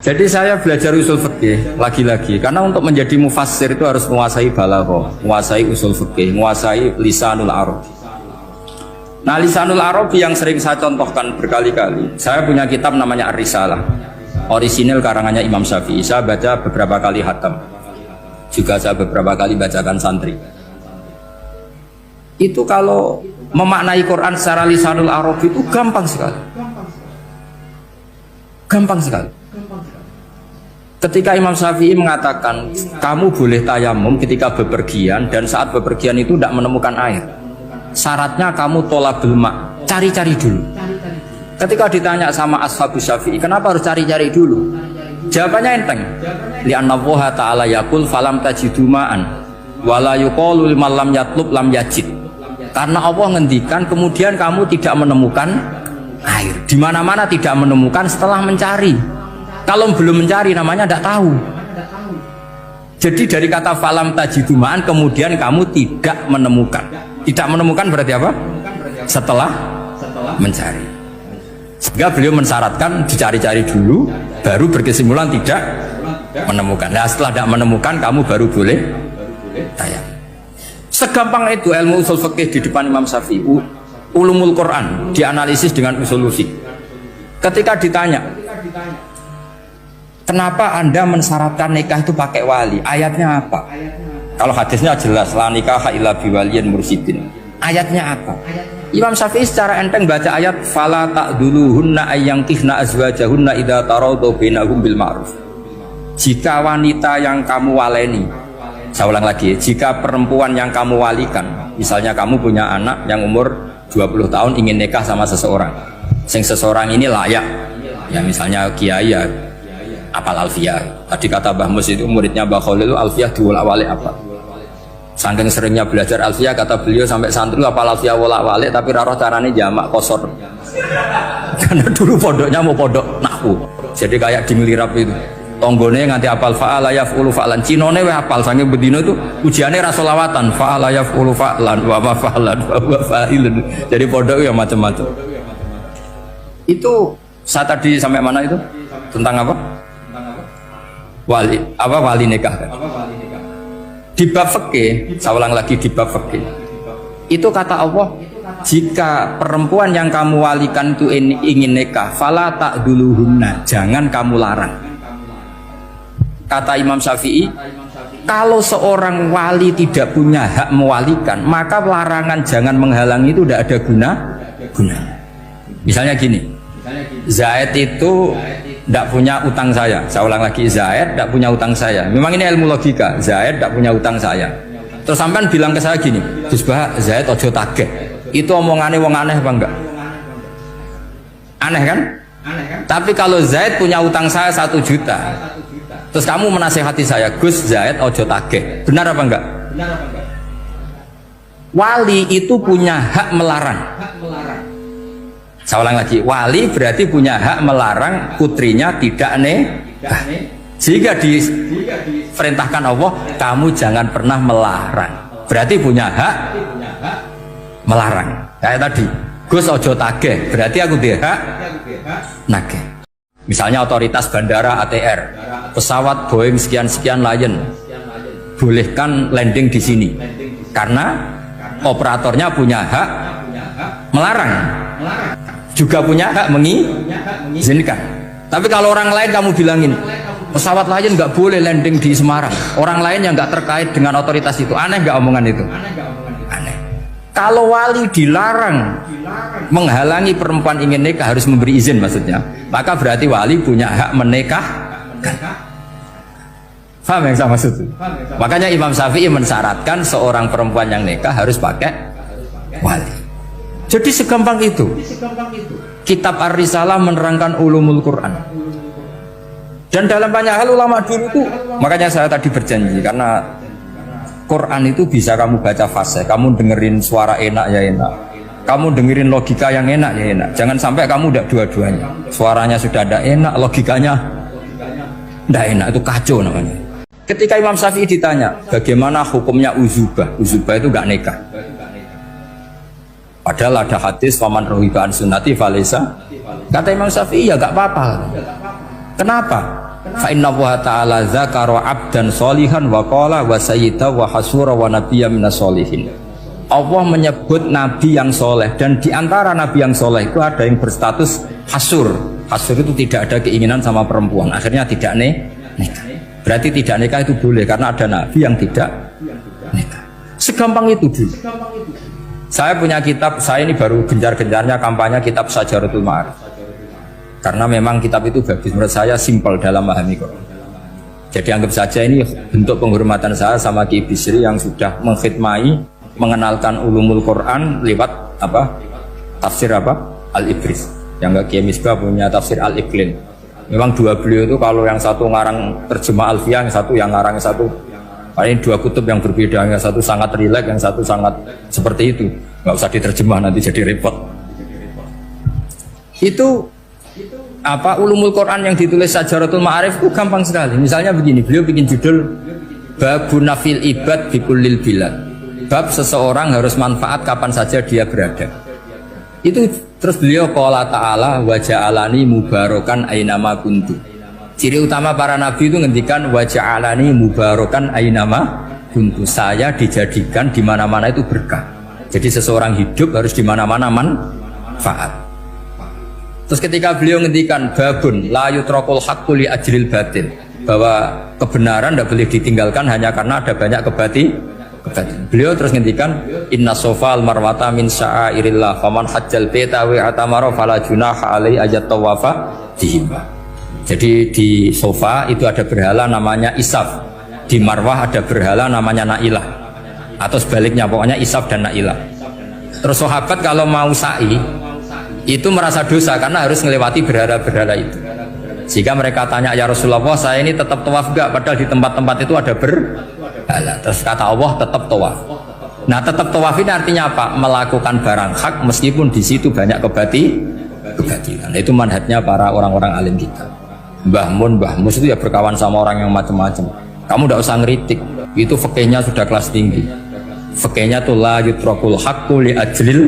Jadi saya belajar usul fikih lagi-lagi karena untuk menjadi mufassir itu harus menguasai balaghah, menguasai usul fikih, menguasai lisanul Arab. Nah, lisanul Arab yang sering saya contohkan berkali-kali. Saya punya kitab namanya Ar-Risalah. Orisinil karangannya Imam Syafi'i. Saya baca beberapa kali khatam. Juga saya beberapa kali bacakan santri. Itu kalau memaknai Quran secara lisanul Arab itu gampang sekali. Gampang sekali. Ketika Imam Syafi'i mengatakan kamu boleh tayamum ketika bepergian dan saat bepergian itu tidak menemukan air, syaratnya kamu tolabul ma', cari-cari dulu. Ketika ditanya sama ashabus Syafi'i, kenapa harus cari-cari dulu? Jawabannya enteng. Li'anna Allah ta'ala yaqul falam tajidu ma'an wala yuqalu liman lam yatlub lam yajid. Karena Allah ngendikan kemudian kamu tidak menemukan air. Di mana-mana tidak menemukan setelah mencari. Kalau belum mencari namanya tidak tahu. Jadi dari kata falam tajidumaan kemudian kamu tidak menemukan. Tidak menemukan berarti apa? Setelah mencari. Sehingga beliau mensyaratkan dicari-cari dulu, baru berkesimpulan tidak menemukan. Nah, setelah tidak menemukan kamu baru boleh tayang. Segampang itu ilmu usul fikih di depan Imam Syafi'i. Ulumul Quran dianalisis dengan usul fikih. Ketika ditanya, kenapa Anda mensyaratkan nikah itu pakai wali? Ayatnya apa? Kalau hadisnya jelas, la nikaha illa biwaliyin mursyidin. Ayatnya apa? Imam Syafi'i secara enteng baca ayat fala ta'duluhunna ayyankihna azwajahunna idza taradu bainahum bil ma'ruf. Jika wanita yang kamu waleni, saya ulang lagi, jika perempuan yang kamu walikan, misalnya kamu punya anak yang umur 20 tahun ingin nikah sama seseorang, sing seseorang ini layak, ya misalnya kiai ya apal alfiyah. Tadi kata Mbah Mus itu muridnya Mbah Khalil itu alfiyah diwolak-walik apa. Saking seringnya belajar alfiyah kata beliau sampai santri apal alfiyah wolak-walik tapi roh carane jamak kosor. Karena dulu pondoknya mau pondok nahwu. Jadi kayak di ngelirap itu. Tonggone nganti apal fa'ala yaf'ulu fa'lan. Cinone weh apal saking bedino itu ujiane ra selawatan fa'ala yaf'ulu fa'lan wa ma fa'lan wa fa'ilun. Jadi pondok ya macam-macam. Itu saya tadi sampai mana itu? Tentang apa? Wali, apa wali nikah kan? Di bab fikih, saya ulang lagi di bab fikih. Itu kata Allah, jika perempuan yang kamu walikan itu ingin nikah, fala ta'duluhunna, jangan kamu larang. Kata Imam Syafi'i, kalau seorang wali tidak punya hak mewalikan, maka larangan jangan menghalangi itu tidak ada guna. Misalnya gini, Zaid itu tidak punya utang saya ulang lagi, Zaid tidak punya utang saya. Memang ini ilmu logika, Zaid tidak punya utang saya. Terus sampean bilang ke saya gini, Gus Bah, Zaid ojo tagih. Itu omongannya wong aneh apa enggak? Aneh kan? Tapi kalau Zaid punya utang saya 1 juta, terus kamu menasehati saya, Gus Zaid ojo tagih, benar apa enggak? Wali itu punya hak melarang. Saya ulang lagi, wali berarti punya hak melarang putrinya tidak nikah. Jika diperintahkan Allah, kamu jangan pernah melarang. Berarti punya hak melarang. Kayak tadi, Gus ojo tagih, berarti aku dia hak nagih. Misalnya otoritas bandara ATR, pesawat Boeing sekian-sekian Lion, bolehkan landing di sini, karena operatornya punya hak melarang. Juga punya hak mengizinkan. Tapi kalau orang lain kamu bilangin pesawat lain nggak boleh landing di Semarang, orang lain yang nggak terkait dengan otoritas itu, aneh nggak omongan itu? Aneh. Kalau wali dilarang menghalangi perempuan ingin nikah harus memberi izin maksudnya, maka berarti wali punya hak menikahkan. Paham yang saya maksud? Makanya Imam Syafi'i mensyaratkan seorang perempuan yang nikah harus pakai wali. Jadi segampang itu. Kitab Ar-Risalah menerangkan ulumul Quran. Dan dalam banyak hal ulama dulu itu, makanya saya tadi berjanji karena Quran itu bisa kamu baca fase, kamu dengerin suara enak ya enak, kamu dengerin logika yang enak ya enak. Jangan sampai kamu udah dua-duanya. Suaranya sudah ada enak, logikanya tidak enak, itu kacau namanya. Ketika Imam Syafi'i ditanya, bagaimana hukumnya uzubah? Uzubah itu gak nikah. Padahal ada hadis faman rohibaan sunnati falesa. Kata Imam Syafi'i ya gak apa-apa. Kenapa? Fa inna Allah ta'ala dzakara 'abdan sholihan wa qala wa sayyida wa hasura wa nabiyya minas sholihin. Allah menyebut nabi yang soleh, dan di antara nabi yang soleh itu ada yang berstatus hasur. Hasur itu tidak ada keinginan sama perempuan, akhirnya tidak nikah. Berarti tidak nikah itu boleh karena ada nabi yang tidak nikah. Segampang itu dulu. Saya punya kitab, saya ini baru gencar-gencarnya kampanye kitab Syajaratul Ma'arif. Karena memang kitab itu bagus, menurut saya simpel dalam memahami Quran. Jadi anggap saja ini bentuk penghormatan saya sama Ki Bisri yang sudah mengkhidmai, mengenalkan ulumul Quran lewat tafsir Al-Ibris. Yang Ki Misbah punya tafsir Al-Iqlin. Memang dua beliau itu kalau yang satu ngarang terjemah Alfiyah, yang satu yang ngarang satu. Ini dua kutub yang berbeda, yang satu sangat rileks, yang satu sangat seperti itu. Nggak usah diterjemah nanti jadi repot. Itu ulumul Quran yang ditulis Syajaratul Ma'arif itu gampang sekali. Misalnya begini, beliau bikin judul Babun Nafil Ibad Bikullil Bilad. Bab seseorang harus manfaat kapan saja dia berada. Itu terus beliau qala ta'ala wa ja'alani mubarakan ainama kuntu. Ciri utama para nabi itu ngendikan wa ja'alani mubarakan ainama kuntu. Saya dijadikan di mana-mana itu berkah. Jadi seseorang hidup harus di mana-mana manfaat. Terus ketika beliau ngendikan babun la yutrakul haqqu li ajril batil, bahwa kebenaran tidak boleh ditinggalkan hanya karena ada banyak kebatilan. Beliau terus ngendikan inna sofal marwata min sya'airillah faman hajjal baita wa atamara fala junaha alai ajat tawafa dihima. Jadi di Sofa itu ada berhala namanya Isaf, di Marwah ada berhala namanya Nailah, atau sebaliknya pokoknya Isaf dan Nailah. Terus sahabat kalau mau sa'i itu merasa dosa karena harus melewati berhala-berhala itu. Jika mereka tanya, ya Rasulullah, saya ini tetap tawaf enggak? Padahal di tempat-tempat itu ada berhala. Terus kata Allah, tetap tawaf. Nah, tetap tawaf ini artinya apa? Melakukan barang hak meskipun di situ banyak kebatilan. Itu manhajnya para orang-orang alim kita. Mbah Mus itu ya berkawan sama orang yang macam-macam. Kamu tidak usah ngeritik. Itu fikihnya sudah kelas tinggi. Fikihnya tuh la yutrakul haqqu li ajlil